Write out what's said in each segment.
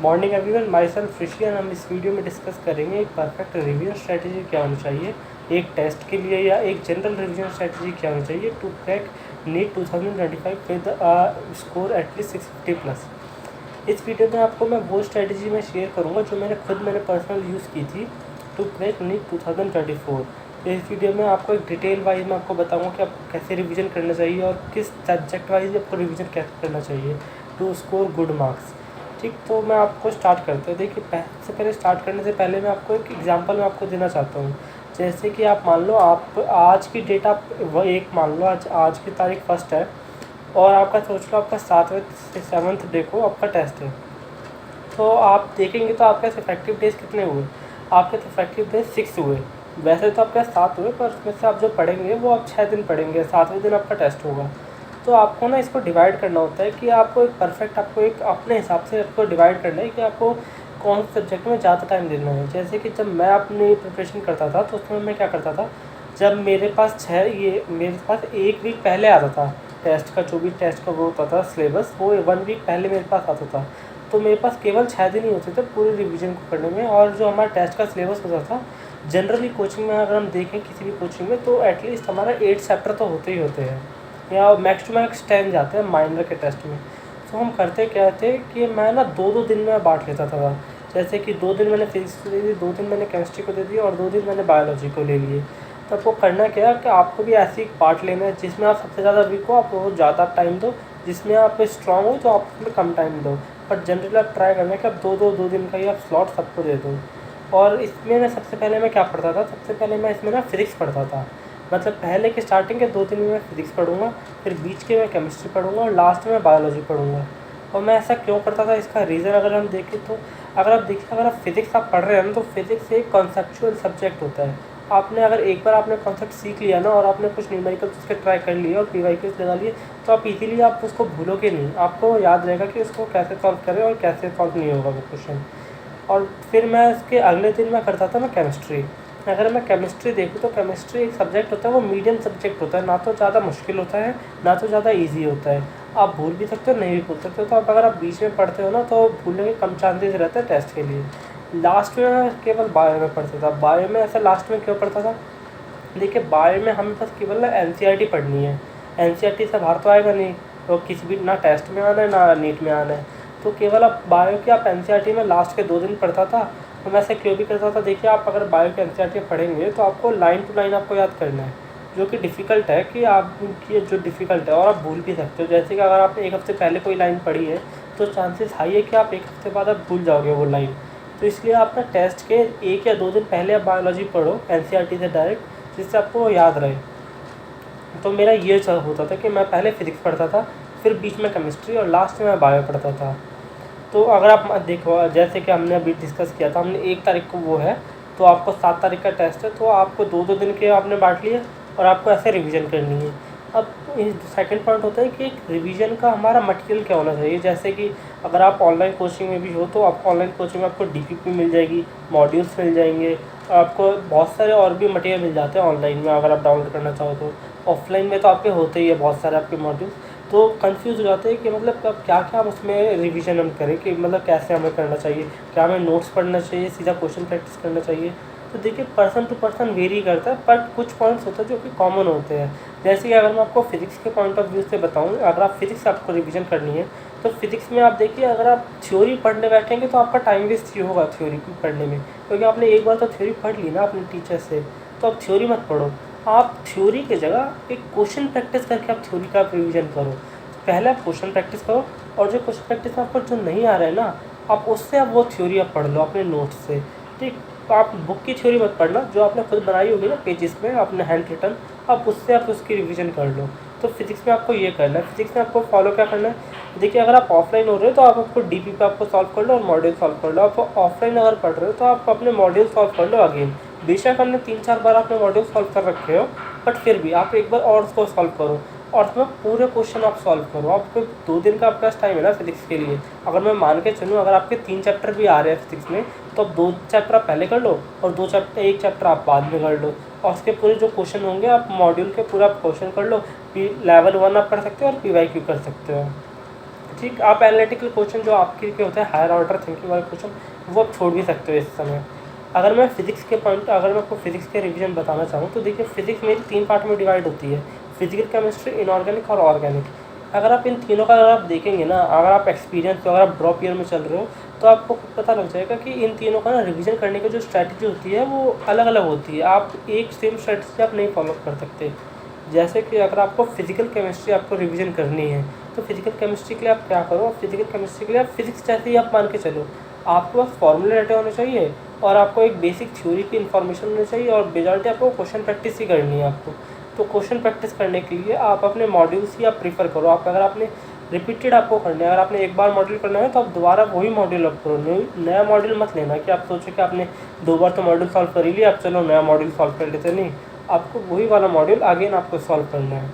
Morning everyone, my self Rishi and हम इस video में डिस्कस करेंगे एक परफेक्ट रिवीजन स्ट्रेटजी क्या होनी चाहिए एक टेस्ट के लिए या एक जनरल रिवीजन स्ट्रेटजी क्या होनी चाहिए to crack NEET 2025 with score at least 650 plus. इस वीडियो में आपको मैं वो स्ट्रेटजी में शेयर करूँगा जो मैंने पर्सनल यूज़ की थी टू क्रैक नीट 2024। तो इस वीडियो में आपको एक डिटेल वाइज मैं आपको बताऊँगा कि आपको कैसे रिवीजन करना चाहिए और किस सब्जेक्ट वाइज आपको रिवीजन कैसे करना चाहिए टू स्कोर गुड मार्क्स। ठीक, तो मैं आपको स्टार्ट करते हैं। देखिए, सबसे पहले स्टार्ट करने से पहले मैं आपको एक एग्जांपल मैं आपको देना चाहता हूँ। जैसे कि आप मान लो, आप आज की डेट आप एक मान लो, आज की तारीख 1 है और आपका सोच लो आपका 7वें से 7th डे को आपका टेस्ट है। तो आप देखेंगे तो आपके इफेक्टिव डेज कितने हुए? आपके इफेक्टिव डेज 6 हुए। वैसे तो आपके 7 हुए, पर उसमें से आप जो पढ़ेंगे वो आप 6 दिन पढ़ेंगे, 7वें दिन आपका टेस्ट होगा। तो आपको ना इसको डिवाइड करना होता है कि आपको एक अपने हिसाब से आपको डिवाइड करना है कि आपको कौन से सब्जेक्ट में ज़्यादा टाइम देना है। जैसे कि जब मैं अपनी प्रिपरेशन करता था तो उसमें मैं क्या करता था, जब मेरे पास एक वीक पहले आता था टेस्ट का, जो भी टेस्ट का वो होता था सिलेबस, वो 1 वीक पहले मेरे पास आता था। तो मेरे पास केवल 6 दिन ही होते थे पूरे रिवीजन को करने में। और जो हमारा टेस्ट का सिलेबस होता था, जनरली कोचिंग में अगर हम देखें किसी भी कोचिंग में, तो एटलीस्ट हमारा 8 चैप्टर तो होते ही होते हैं, या मैक्स टू मैक्स 10 जाते हैं माइनर के टेस्ट में। तो हम करते क्या थे कि मैं ना 2-2 दिन में बांट लेता था। जैसे कि 2 दिन मैंने फिजिक्स को दे दी, 2 दिन मैंने केमिस्ट्री को दे दी और 2 दिन मैंने बायोलॉजी को ले लिए। तो आपको करना क्या है कि आपको भी ऐसे ही पार्ट लेना है जिसमें आप सबसे ज़्यादा वीक हो आप वो ज़्यादा टाइम दो, जिसमें आप स्ट्रॉन्ग हो तो आप उसमें कम टाइम दो। बट जनरली आप ट्राई करना है कि आप 2 दिन का ही आप स्लॉट सबको दे दो। और इसमें मैं सबसे पहले मैं क्या पढ़ता था, सबसे पहले मैं इसमें ना फिजिक्स पढ़ता था। मतलब पहले के स्टार्टिंग के 2 दिन में मैं फिजिक्स पढ़ूंगा, फिर बीच के मैं केमिस्ट्री पढ़ूंगा और लास्ट में बायोलॉजी पढ़ूंगा। और मैं ऐसा क्यों करता था, इसका रीज़न अगर हम देखें तो अगर आप फिजिक्स आप पढ़ रहे हैं ना, तो फिजिक्स एक कॉन्सेप्चुअल सब्जेक्ट होता है। अगर एक बार आपने कॉन्सेप्ट सीख लिया ना और आपने कुछ न्यूमेरिकल्स उसके ट्राई कर लिए और पीवाईक्यूज लगा लिए, तो आप इजीली आप उसको भूलोगे नहीं, आपको याद रहेगा कि उसको कैसे सॉल्व करें और कैसे सॉल्व नहीं होगा वो क्वेश्चन। और फिर मैं इसके अगले दिन मैं करता था मैं केमिस्ट्री। अगर मैं केमिस्ट्री देखूँ तो केमिस्ट्री एक सब्जेक्ट होता है, वो मीडियम सब्जेक्ट होता है, ना तो ज़्यादा मुश्किल होता है ना तो ज़्यादा इजी होता है। आप भूल भी सकते हो, नहीं भी भूल सकते हो। तो अगर आप बीच में पढ़ते हो ना तो भूलने के कम चांसेस रहते हैं टेस्ट के लिए। लास्ट में मैं केवल बायो में पढ़ता था। बायो में ऐसा लास्ट में क्यों पढ़ता था, देखिए बायो में हमें बस केवल ना एन पढ़नी है। एन से बाहर तो आएगा नहीं, तो किसी भी ना टेस्ट में आना है ना नीट में आना है। तो केवल आप बायो की आप एन में लास्ट के 2 दिन पढ़ता था। तो मैं ऐसे क्यों भी करता था, देखिए आप अगर बायो के एन पढ़ेंगे तो आपको लाइन टू लाइन आपको याद करना है, जो कि डिफ़िकल्ट है कि आपकी जो डिफ़िकल्ट है, और आप भूल भी सकते हो। जैसे कि अगर आपने 1 हफ़्ते पहले कोई लाइन पढ़ी है तो चांसेस हाई है कि आप 1 हफ़्ते बाद आप भूल जाओगे वो लाइन। तो इसलिए आप ना टेस्ट के 1 या 2 दिन पहले आप बायोलॉजी पढ़ो एन से डायरेक्ट, जिससे आपको याद रहे। तो मेरा ये होता था कि मैं पहले फिजिक्स पढ़ता था, फिर बीच में केमिस्ट्री और लास्ट में मैं बायो पढ़ता था। तो अगर आप देखो, जैसे कि हमने अभी डिस्कस किया था, हमने 1 तारीख को वो है, तो आपको 7 तारीख का टेस्ट है, तो आपको 2-2 दिन के आपने बांट लिए और आपको ऐसे रिवीजन करनी है। अब सेकंड पॉइंट होता है कि एक रिवीजन का हमारा मटेरियल क्या होना चाहिए। जैसे कि अगर आप ऑनलाइन कोचिंग में भी हो तो आप ऑनलाइन कोचिंग में आपको डीपीपी मिल जाएगी, मॉड्यूल्स मिल जाएंगे, आपको बहुत सारे और भी मटेरियल मिल जाते हैं ऑनलाइन में अगर आप डाउनलोड करना चाहो तो। ऑफलाइन में तो आपके होते ही है बहुत सारे आपके मॉड्यूल्स। तो कंफ्यूज हो जाते हैं कि मतलब कब क्या क्या हम उसमें रिवीजन हम करें, कि मतलब कैसे हमें करना चाहिए, क्या हमें नोट्स पढ़ना चाहिए, सीधा क्वेश्चन प्रैक्टिस करना चाहिए। तो देखिए पर्सन टू पर्सन वेरी करता है, बट कुछ पॉइंट्स होते हैं जो कि कॉमन होते हैं। जैसे कि अगर मैं आपको फिजिक्स के पॉइंट ऑफ व्यू से बताऊँ, अगर आप फिजिक्स आपको रिवीजन करनी है तो फिजिक्स में आप देखिए, अगर आप थ्योरी पढ़ने बैठेंगे तो आपका टाइम वेस्ट ही होगा थ्योरी पढ़ने में, क्योंकि आपने एक बार तो थ्योरी पढ़ ली ना अपने टीचर से। तो आप थ्योरी मत पढ़ो, आप थ्योरी की जगह एक क्वेश्चन प्रैक्टिस करके आप थ्योरी का रिवीजन करो। पहले आप क्वेश्चन प्रैक्टिस करो, और जो क्वेश्चन प्रैक्टिस आपको जो नहीं आ रहा है ना, आप उससे आप वो थ्योरी आप पढ़ लो अपने नोट्स से। ठीक, तो आप बुक की थ्योरी मत पढ़ना, जो आपने खुद बनाई होगी ना पेजेस में अपने हैंड रिटन, आप उससे आप उसकी रिवीजन कर लो। तो फिजिक्स में आपको ये करना है। फिजिक्स में आपको फॉलो क्या करना है, देखिए अगर आप ऑफलाइन हो रहे हो तो आप आपको डीपी पे आपको सॉल्व कर लो और मॉड्यूल सॉल्व कर लो। आप ऑफलाइन अगर पढ़ रहे हो तो आप अपने मॉड्यूल सॉल्व कर लो अगेन। बेशक हमने 3-4 बार आपने मॉड्यूल सॉल्व कर रखे हो, बट फिर भी आप एक बार और उसको सॉल्व करो और उसमें पूरे क्वेश्चन आप सॉल्व करो। आपको 2 दिन का आपके पास टाइम है ना फिजिक्स के लिए। अगर मैं मान के चलूँ, अगर आपके 3 चैप्टर भी आ रहे हैं फिजिक्स में, तो आप 2 चैप्टर आप पहले कर लो और 1 चैप्टर आप बाद में कर लो, और उसके पूरे जो क्वेश्चन होंगे आप मॉड्यूल के पूरा क्वेश्चन कर लो। लेवल 1 आप कर सकते हो और PYQ कर सकते हो। ठीक, आप एनालिटिकल क्वेश्चन जो आपके के होते हैं हायर ऑर्डर थिंकिंग वाले क्वेश्चन, वो आप छोड़ भी सकते हो इस समय। अगर मैं आपको फिजिक्स के रिवीजन बताना चाहूँ तो देखिए, फिजिक्स मेरी 3 पार्ट में डिवाइड होती है, फिजिकल केमिस्ट्री, इनऑर्गेनिक और ऑर्गेनिक। अगर आप इन तीनों का अगर आप देखेंगे ना, अगर आप एक्सपीरियंस तो अगर आप ड्रॉप ईयर में चल रहे हो तो आपको खुद पता लग जाएगा कि इन तीनों का ना रिवीजन करने की जो स्ट्रैटेजी होती है वो अलग अलग होती है। आप एक सेम स्ट्रैटेजी आप नहीं फॉलो कर सकते। जैसे कि अगर आपको फिजिकल केमिस्ट्री आपको रिवीजन करनी है तो फिजिकल केमिस्ट्री के लिए आप क्या करो, फिजिकल केमिस्ट्री के लिए आप फिजिक्स जैसे ही आप मान के चलो, आपके पास फॉर्मूले रटे होने चाहिए और आपको एक बेसिक थ्योरी की इन्फॉर्मेशन होनी चाहिए और मेजॉरिटी आपको क्वेश्चन प्रैक्टिस ही करनी है आपको। तो क्वेश्चन प्रैक्टिस करने के लिए आप अपने मॉड्यूल्स ही आप प्रीफर करो। आप अगर आपने रिपीटेड आपको करना है, अगर आपने एक बार मॉड्यूल करना है तो आप दोबारा वही मॉड्यूल आप करो, नया मॉड्यूल मत लेना कि आप सोचो कि आपने 2 बार तो मॉड्यूल सॉल्व कर ही लिया, आप चलो नया मॉड्यूल सॉल्व कर लेते। नहीं, आपको वही वाला मॉड्यूल अगेन आपको सॉल्व करना है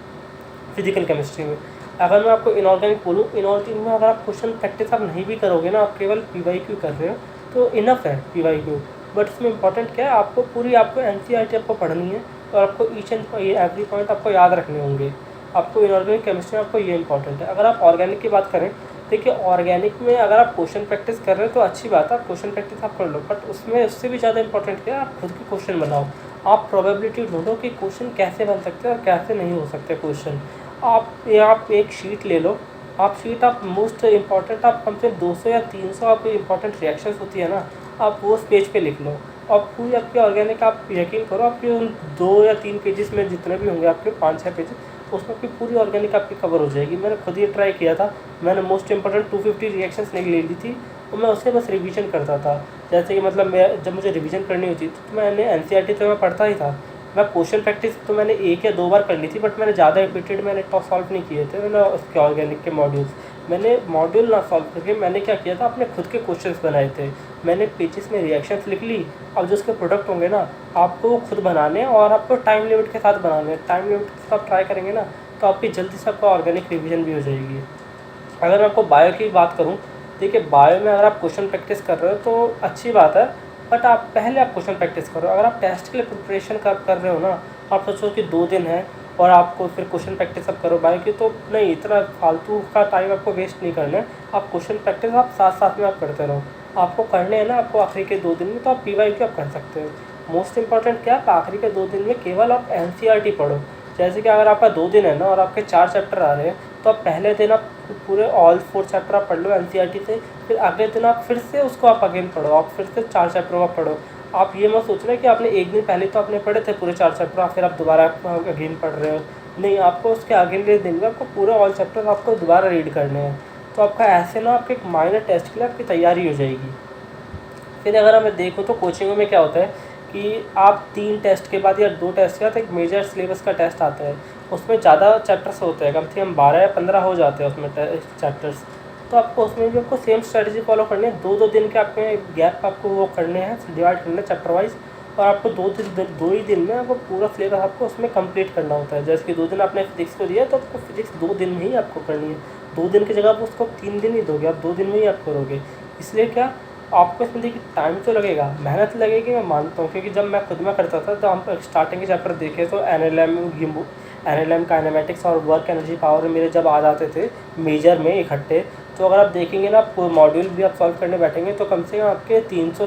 फिजिकल केमिस्ट्री में। अगर मैं आपको इनऑर्गेनिक बोलूँ, इनऑर्गेनिक में अगर आप क्वेश्चन प्रैक्टिस आप नहीं भी करोगे ना, आप केवल PYQ कर रहे हो तो इनफ है PYQ। बट इसमें इंपॉर्टेंट क्या है, आपको NCERT आपको पढ़नी है और आपको ईच एंड एवरी पॉइंट आपको याद रखने होंगे। आपको इनऑर्गेनिक केमिस्ट्री में आपको ये इंपॉर्टेंट है। अगर आप ऑर्गेनिक की बात करें, देखिए ऑर्गेनिक में अगर आप क्वेश्चन प्रैक्टिस कर रहे हो तो अच्छी बात है, आप क्वेश्चन प्रैक्टिस आप कर लो, बट उसमें उससे भी ज़्यादा इंपॉर्टेंट क्या है, आप खुद के क्वेश्चन बनाओ। आप प्रोबेबिलिटी ढूंढो कि क्वेश्चन कैसे बन सकते हैं और कैसे नहीं हो सकते क्वेश्चन। आप एक शीट ले लो, आप मोस्ट इंपॉर्टेंट आप कम से कम 200 या 300 आपकी इंपॉर्टेंट रिएक्शंस होती है ना, आप वो उस पेज पे लिख लो और पूरी आपकी ऑर्गेनिक, आप यकीन करो आपके उन 2 या 3 पेजेस में जितने भी होंगे आपके 5-6 पेजेस, उसमें आपकी पूरी ऑर्गेनिक आपकी कवर हो जाएगी। मैंने खुद ये ट्राई किया था, मैंने मोस्ट इंपॉर्टेंट 250 रिएक्शंस नहीं ले ली थी और मैं उससे बस रिवीजन करता था। जैसे कि मतलब मैं जब मुझे रिवीजन करनी होती तो मैंने NCERT तो मैं पढ़ता ही था, मैं क्वेश्चन प्रैक्टिस तो मैंने 1 या 2 बार कर ली थी, बट मैंने ज़्यादा रिपीटेड मैंने सॉल्व नहीं किए थे। मैंने उसके ऑर्गेनिक के मॉड्यूल्स, मैंने मॉड्यूल ना सॉल्व करके मैंने क्या किया था, अपने खुद के क्वेश्चंस बनाए थे। मैंने पेजेस में रिएक्शंस लिख ली। अब जो उसके प्रोडक्ट होंगे ना, आपको वो खुद बनाने और आपको टाइम लिमिट के साथ बनाने। टाइम लिमिट के साथ ट्राई करेंगे ना तो आपकी जल्दी से आपका ऑर्गेनिक रिवीजन भी हो जाएगी। अगर मैं आपको बायो की बात करूँ, देखिए बायो में अगर आप क्वेश्चन प्रैक्टिस कर रहे हो तो अच्छी बात है, बट आप पहले आप क्वेश्चन प्रैक्टिस करो। अगर आप टेस्ट के लिए प्रिपरेशन कर रहे हो ना, आप सोचो कि 2 दिन है और आपको फिर क्वेश्चन प्रैक्टिस आप करो बायो की, तो नहीं, इतना फालतू का टाइम आपको वेस्ट नहीं करना है। आप क्वेश्चन प्रैक्टिस आप साथ साथ में आप करते रहो। आपको करने हैं ना आपको आखिरी के 2 दिन में, तो आप PYQ आप कर सकते हो। मोस्ट इंपॉर्टेंट क्या है, आखिरी के 2 दिन में केवल आप NCERT पढ़ो। जैसे कि अगर आपका 2 दिन है ना और आपके 4 चैप्टर आ रहे हैं, तो आप पहले दिन आप पूरे ऑल 4 चैप्टर आप पढ़ लो NCERT से, फिर अगले दिन आप फिर से उसको आप अगेन पढ़ो, आप फिर से 4 चैप्टर आप पढ़ो। आप ये मत सोचना कि आपने एक दिन पहले तो आपने पढ़े थे पूरे 4 चैप्टर, फिर आप दोबारा अगेन पढ़ रहे हो। नहीं, आपको उसके अगले दिन में आपको पूरे ऑल चैप्टर आपको दोबारा रीड करने हैं। तो आपका ऐसे ना आपके एक माइनर टेस्ट के लिए आपकी तैयारी हो जाएगी। फिर अगर मैं देखूँ तो कोचिंगों में क्या होता है कि आप 3 टेस्ट के बाद या 2 टेस्ट के बाद एक मेजर सिलेबस का टेस्ट आता है, उसमें ज़्यादा चैप्टर्स होते हैं, कम से कम 12 या 15 हो जाते हैं उसमें चैप्टर्स। तो आपको उसमें भी आपको सेम स्ट्रेटजी फॉलो करनी है। 2-2 दिन के आपके गैप आपको वो करने हैं, डिवाइड करना है चैप्टर वाइज, और आपको 2 ही दिन में आपको पूरा सिलेबस आपको उसमें कंप्लीट करना होता है। जैसे कि 2 दिन आपने फिजिक्स को दिया तो आपको फिजिक्स 2 दिन में ही आपको करनी है। 2 दिन की जगह आप उसको 3 दिन ही दोगे, आप 2 दिन में ही आप करोगे। इसलिए क्या, आपको इसमें देखिए टाइम तो लगेगा, मेहनत लगेगी, मैं मानता हूँ, क्योंकि जब मैं खुद में करता था तो हम स्टार्टिंग के चैप्टर देखे तो NLM काइनेमेटिक्स और वर्क एनर्जी पावर मेरे जब आ जाते थे मेजर में इकट्ठे, तो अगर आप देखेंगे ना, आप मॉड्यूल भी आप सॉल्व करने बैठेंगे तो कम से कम आपके 300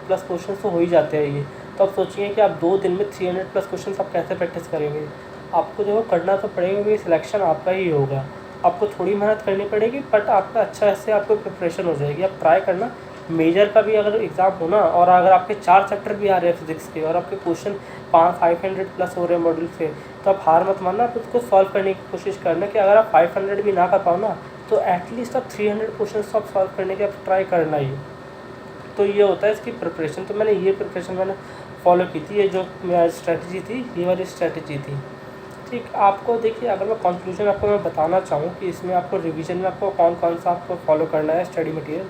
प्लस क्वेश्चन तो हो ही जाते हैं ये। तो आप सोचिए कि आप 2 दिन में 300 प्लस क्वेश्चन आप कैसे प्रैक्टिस करेंगे। आपको देखो करना तो पड़ेगा, क्योंकि सिलेक्शन आपका ही होगा। आपको थोड़ी मेहनत करनी पड़ेगी, बट आपका अच्छा से आपको प्रिपरेशन हो जाएगी। आप ट्राई करना, मेजर का भी अगर एग्ज़ाम हो ना, और अगर आपके 4 चैप्टर भी आ रहे हैं फिजिक्स के और आपके क्वेश्चन 500 प्लस हो रहे हैं मॉड्यूल से, तो आप हार मत मानना, आप उसको सॉल्व करने की कोशिश करना। कि अगर आप 500 भी ना कर पाओ ना, तो एटलीस्ट आप 300 क्वेश्चन आप सॉल्व करने की आप ट्राई करना ही। तो ये होता है इसकी प्रिपरेशन। तो मैंने ये प्रिपरेशन मैंने फॉलो की थी, ये जो मेरी स्ट्रैटेजी थी, ये वाली स्ट्रैटेजी थी। ठीक, आपको देखिए, अगर मैं कंक्लूजन आपको मैं बताना चाहूँ कि इसमें आपको रिवीजन में आपको कौन कौन सा आपको फॉलो करना है स्टडी मटेरियल।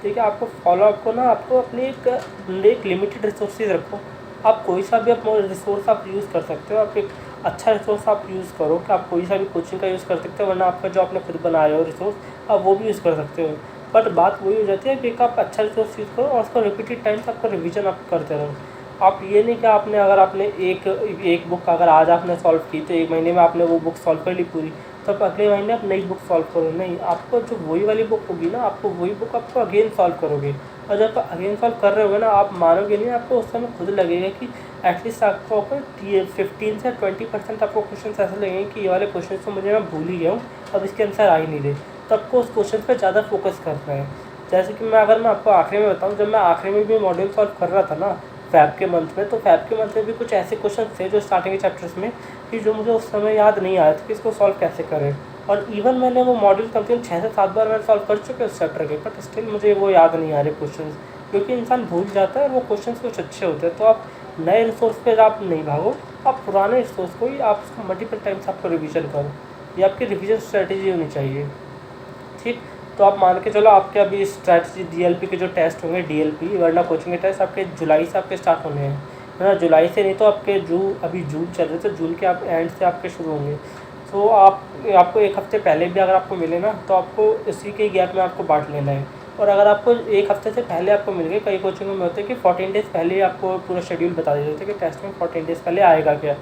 देखिए, आपको ना आपको अपने एक लिमिटेड रिसोर्सेज रखो। आप कोई सा भी आप रिसोर्स आप यूज़ कर सकते हो। आप एक अच्छा रिसोर्स आप यूज़ करो कि आप कोई सा भी कोचिंग का यूज़ कर सकते हो, वरना आपका जो आपने खुद बनाया हो रिसोर्स आप वो भी यूज़ कर सकते हो। बट बात वही हो जाती है कि आप अच्छा रिसोर्स यूज़ करो और उसको रिपीटेड टाइम से आपका रिवीजन आप करते रहो। आप ये नहीं कि अगर आपने एक बुक अगर आज आपने सॉल्व की तो 1 महीने में आपने वो बुक सॉल्व कर ली पूरी। तो आप अगले महीने आप नई बुक सॉल्व करो, नहीं, आपको जो वही वाली बुक होगी ना, आपको वही बुक आपको अगेन सॉल्व करोगे। और जब आप अगेन सॉल्व कर रहे होगे ना, आप मानोगे नहीं, आपको उस समय खुद लगेगा कि एटलीस्ट आपको 15 से 20% आपको क्वेश्चन ऐसे लगेंगे कि ये वाले क्वेश्चन तो मुझे मैं भूल ही गया हूँ, अब इसके आंसर आ ही नहीं रहे। तो आपको उस क्वेश्चन पर ज़्यादा फोकस करना है। जैसे कि अगर मैं आपको आखिरी में बताऊँ, जब मैं आखिरी में भी मॉड्यूल सॉल्व कर रहा था ना फैब के मंथ में, तो फैब के मंथ में भी कुछ ऐसे क्वेश्चन थे जो स्टार्टिंग के चैप्टर्स में कि जो मुझे उस समय याद नहीं आया था कि इसको सॉल्व कैसे करें। और इवन मैंने वो मॉड्यूल कम से कम 6 से 7 बार मैंने सॉल्व कर चुके उस चैप्टर के, बट स्टिल मुझे वो याद नहीं आ रहे क्वेश्चन, क्योंकि इंसान भूल जाता है और वो क्वेश्चन कुछ अच्छे होते हैं। तो आप नए रिसोर्स पे आप नहीं भागो, आप पुराने रिसोर्स को ही आप उसको मल्टीपल टाइम्स आपको रिविजन करो। ये आपकी रिविजन स्ट्रैटेजी होनी चाहिए, ठीक। तो आप मान के चलो आपके अभी स्ट्रैटेजी डीएलपी के जो टेस्ट होंगे, डीएलपी वरना कोचिंग के टेस्ट आपके जुलाई से आपके स्टार्ट होने हैं, है ना। जुलाई से नहीं तो आपके अभी जून चल रहे, तो जून के आप एंड से आपके शुरू होंगे। तो आपको एक हफ़्ते पहले भी अगर आपको मिले ना, तो आपको इसी के गैप में आपको बांट लेना है। और अगर आपको एक हफ़्ते से पहले आपको मिल गए, कई कोचिंगों में होते हैं कि 14 डेज़ पहले ही आपको पूरा शेड्यूल बता देते थे कि टेस्ट में 14 डेज़ पहले आएगा क्या,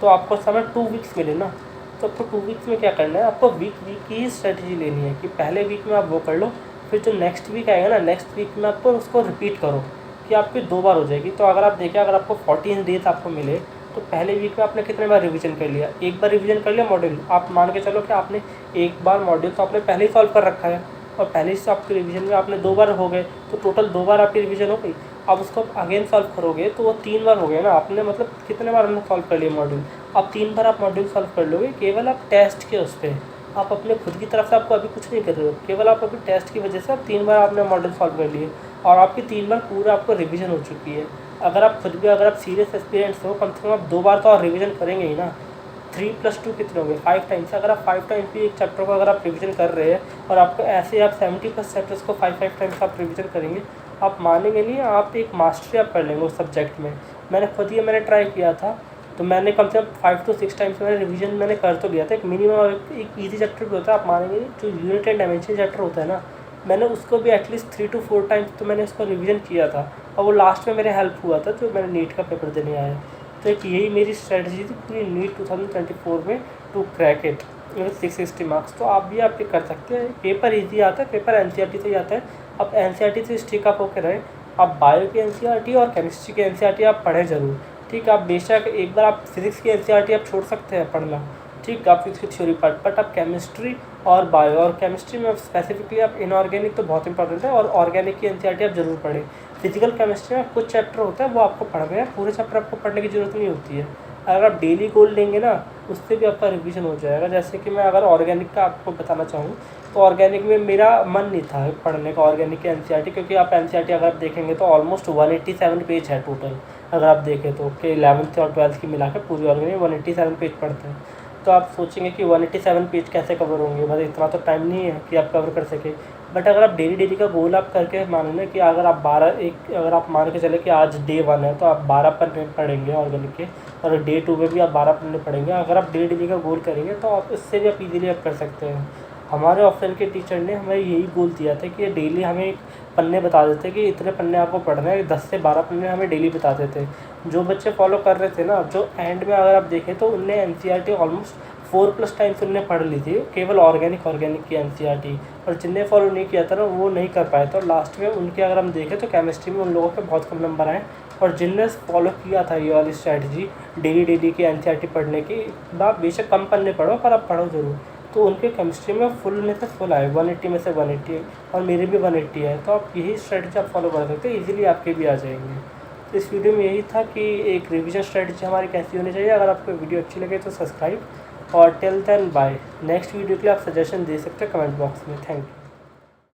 तो आपको समय 2 वीक्स मिले ना, तो आपको 2 वीक्स में क्या करना है, आपको वीक की ही स्ट्रेटजी लेनी है कि पहले वीक में आप वो कर लो, फिर जो नेक्स्ट वीक आएगा ना, नेक्स्ट वीक में आपको उसको रिपीट करो कि आपकी 2 बार हो जाएगी। तो अगर आप देखें, अगर आपको 14 डेज आपको मिले, तो पहले वीक में आपने कितने बार रिवीजन कर लिया, एक बार रिवीजन कर लिया मॉड्यूल। आप मान के चलो कि आपने एक बार मॉड्यूल तो आपने पहले ही सॉल्व कर रखा है, और पहले से आपके रिवीजन में आपने 2 बार हो गए, तो टोटल 2 बार आपकी रिवीजन हो गई। अब उसको अगेन सॉल्व करोगे तो वो 3 बार हो गया ना आपने, मतलब कितने बार हमने सॉल्व कर लिया मॉड्यूल। अब 3 बार आप मॉड्यूल सॉल्व कर लोगे, केवल आप टेस्ट के उस पर, आप अपने खुद की तरफ से आपको अभी कुछ नहीं कर रहे हो, केवल आप अभी टेस्ट की वजह से आप 3 बार आपने मॉड्यूल सॉल्व कर लिए, और आपकी 3 बार पूरा आपको रिवीजन हो चुकी है। अगर आप खुद भी, अगर आप सीरियस एक्सपीरियंस हो, कम से कम आप 2 बार तो और रिवीजन करेंगे ही ना। 3 + 2 कितने होंगे, 5 टाइम्स। अगर आप 5 टाइम्स भी एक चैप्टर को अगर आप रिवीजन कर रहे हैं, और आपको ऐसे आप 70+ चैप्टर्स को 5 टाइम्स आप रिवीजन करेंगे, आप मानेंगे नहीं, आप एक मास्टरी आप कर लेंगे उस सब्जेक्ट में। मैंने खुद ही मैंने ट्राई किया था, तो मैंने कम से कम 5 to 6 टाइम्स मैंने रिवीजन मैंने कर तो लिया था। एक मिनिमम एक ईजी चैप्टर भी होता है, आप मानेंगे नहीं, जो यूनिट एंड डायमेंशन चैप्टर होता है ना, मैंने उसको भी एटलीस्ट 3 to 4 टाइम्स तो मैंने उसको रिवीजन किया था, और वो लास्ट में मेरे हेल्प हुआ था जो मैंने नीट का पेपर देने आया। तो एक यही मेरी स्ट्रेटजी थी पूरी नीट 2024 में, to crack it with 660 marks. तो आप भी आप ये कर सकते हैं। पेपर ईजी आता है, पेपर एनसीईआरटी से ही आता है। आप एनसीईआरटी से स्टिक अप होकर रहे, आप बायो की एनसीईआरटी और केमिस्ट्री की एनसीईआरटी आप पढ़ें ज़रूर, ठीक। आप बेशक एक बार आप फिज़िक्स की एनसीईआरटी आप छोड़ सकते हैं पढ़ना, ठीक, आप फिज़िक्स की थ्योरी पढ़, बट आप केमिस्ट्री और बायो, और केमिस्ट्री में स्पेसिफिकली आप इनऑर्गेनिक तो बहुत इंपॉर्टेंट है, और ऑर्गेनिक की एनसीईआरटी आप ज़रूर पढ़ें। फिजिकल केमिस्ट्री में कुछ चैप्टर होता है वो आपको पढ़ने हैं, पूरे चैप्टर आपको पढ़ने की ज़रूरत नहीं होती है। अगर आप डेली गोल लेंगे ना, उससे भी आपका रिवीजन हो जाएगा। जैसे कि मैं अगर ऑर्गेनिक का आपको बताना चाहूँ, तो ऑर्गेनिक में मेरा मन नहीं था पढ़ने का ऑर्गेनिक की एनसीईआरटी, क्योंकि आप एनसीईआरटी अगर आप देखेंगे तो ऑलमोस्ट 187 पेज है टोटल। अगर आप देखें तो कि 11th और 12th की मिलाकर पूरी ऑर्गेनिक 187 पेज पढ़ते हैं। तो आप सोचेंगे कि 187 पेज कैसे कवर होंगे, मतलब इतना तो टाइम नहीं है कि आप कवर कर सके। बट अगर आप डेली का गोल आप करके मानो ना कि अगर आप अगर आप मान के चले कि आज डे 1 है, तो आप 12 पन्ने पढ़ेंगे ऑर्गेनिक के, और डे 2 में भी आप 12 पन्ने पढ़ेंगे। अगर आप डेली का गोल करेंगे तो आप इससे भी आप ईजीली आप कर सकते हैं। हमारे ऑप्शन के टीचर ने हमें यही गोल दिया था कि डेली हमें एक पन्ने बता देते कि इतने पन्ने आपको पढ़ना है, 10 से 12 पन्ने हमें डेली बताते थे। जो बच्चे फॉलो कर रहे थे ना, जो एंड में अगर आप देखें तो उनने एनसीईआरटी ऑलमोस्ट 4+ टाइम्स उनने पढ़ ली थी, केवल ऑर्गेनिक की एनसीईआरटी। और जिनने फॉलो नहीं किया था ना, वो नहीं कर पाए थे, और लास्ट में उनके अगर हम देखें तो केमिस्ट्री में उन लोगों के बहुत कम नंबर आए। और जिनने फॉलो किया था ये वाली स्ट्रैटेजी डेली की एनसीईआरटी पढ़ने की, आप बेशक कम पन्ने पढ़ो पर आप पढ़ो ज़रूर, तो उनके केमिस्ट्री में फुल में से फुल आए, 180 में से 180, और मेरे भी 180 है। तो आप यही स्ट्रैटेजी आप फॉलो कर सकते हैं, इजीली आपके भी आ जाएंगे। तो इस वीडियो में यही था कि एक रिवीजन स्ट्रैटेजी हमारी कैसी होनी चाहिए। अगर आपको वीडियो अच्छी लगे तो सब्सक्राइब, और till then bye. Next video के लिए आप सजेशन दे सकते हैं कमेंट बॉक्स में। Thank you.